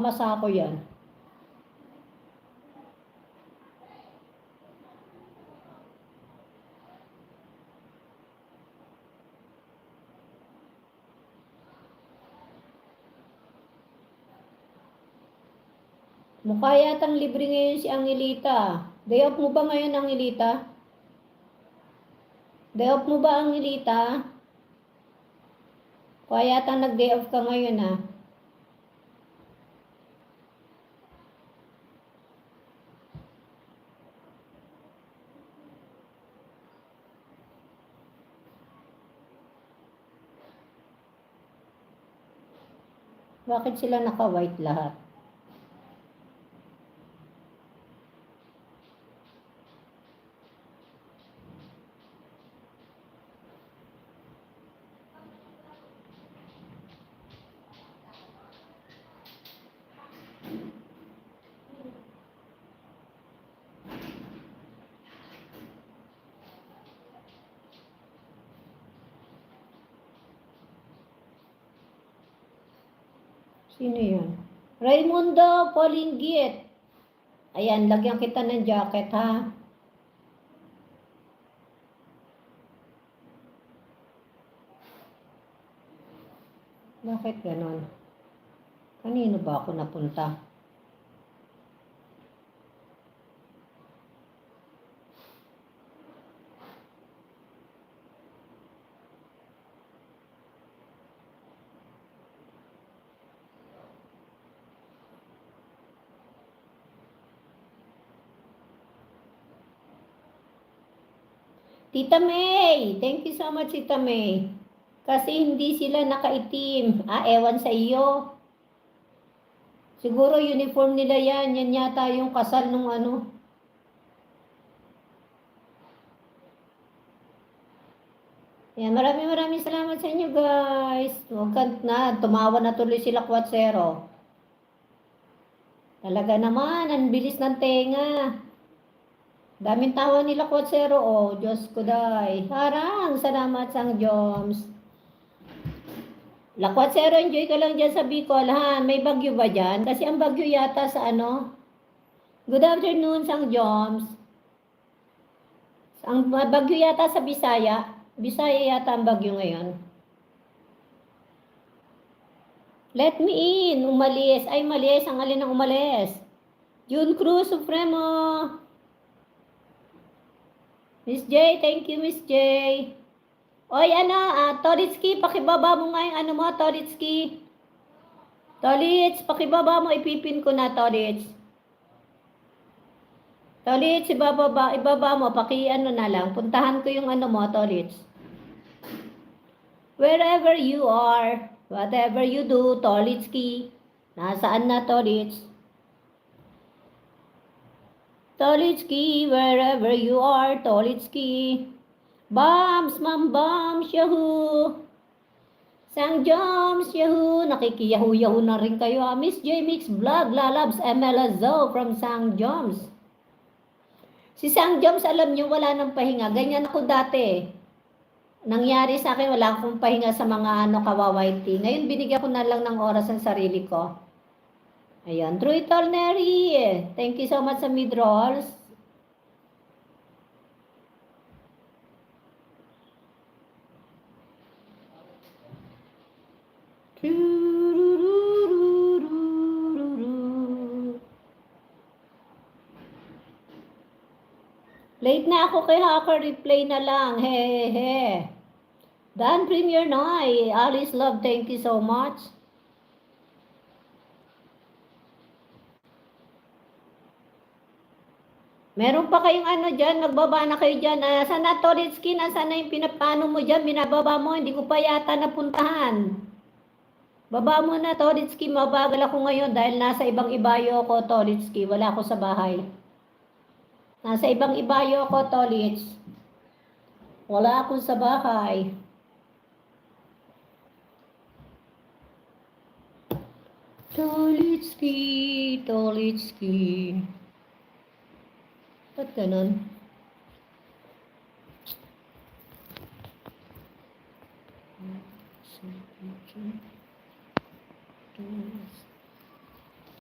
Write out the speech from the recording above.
Masa ko yan. Mukha yatang libre ngayon si Angelita. Day off mo ba ngayon, Angelita? Day off mo ba, Angelita? Mukha yatang nag-day off ka ngayon, ha? Bakit sila naka-white lahat? Sino yun? Raimundo Polinggit. Ayan, lagyan kita ng jacket, ha? Bakit ganon? Kanino ba ako napunta? Tita May! Thank you so much, Tita May. Kasi hindi sila nakaitim. Ewan sa iyo. Siguro uniform nila yan. Yan yata yung kasal nung ano. Yan, maraming salamat sa inyo, guys. Huwag na, tumawa na tuloy sila kwatsero. Talaga naman, ang bilis ng tenga. Daming tawa nila kwatsero, oh. Diyos ko day. Harang, salamat sang Joms. Lakwatsero, enjoy ka lang dyan sa Bicol, ha? May bagyo ba dyan? Kasi ang bagyo yata sa ano? Good afternoon, sang Joms. Ang bagyo yata sa Bisaya. Bisaya yata ang bagyo ngayon. Let me in. Umalis. Ay, malis. Ang alin ang umalis. June Cruz Supremo. Miss J, thank you, Miss J. Oy, Toritski, pakibaba mo nga yung ano mo, Toritski. Torits, pakibaba mo, ipipin ko na, Torits. Torits, ibaba mo, na lang. Puntahan ko yung ano mo, Torits. Wherever you are, whatever you do, Toritski. Nasaan na, Torits? Toritski, wherever you are, Toritski. Bombs, Ma'am Bombs, yahoo! Sang Joms, yahoo! Nakikiyahu-yahu na rin kayo, ha? Miss J Mix Vlog, Lalabs, MLZO from Sang Joms. Si Sang Joms, alam nyo, wala nang pahinga. Ganyan ako dati. Nangyari sa akin, wala akong pahinga sa mga kawawaiti. Ngayon, binigyan ko na lang ng oras ang sarili ko. Ayan, True Eternary. Thank you so much sa mid-rolls. Late na ako kay Hacker, replay na lang. He. Dan Premier Noy, Alice Love, thank you so much. Meron pa kayong ano dyan, nagbaba na kayo dyan. Sana Toritski, nasaan na yung pinapano mo dyan, binababa mo, hindi ko pa yata napuntahan. Baba mo na, Toritski, mabagal ako ngayon dahil nasa ibang ibayo ako, Toritski, wala ako sa bahay. Nasa ibang ibayo ako, Tolits. Wala ako sa bahay. Tolitski. Ba't ganun?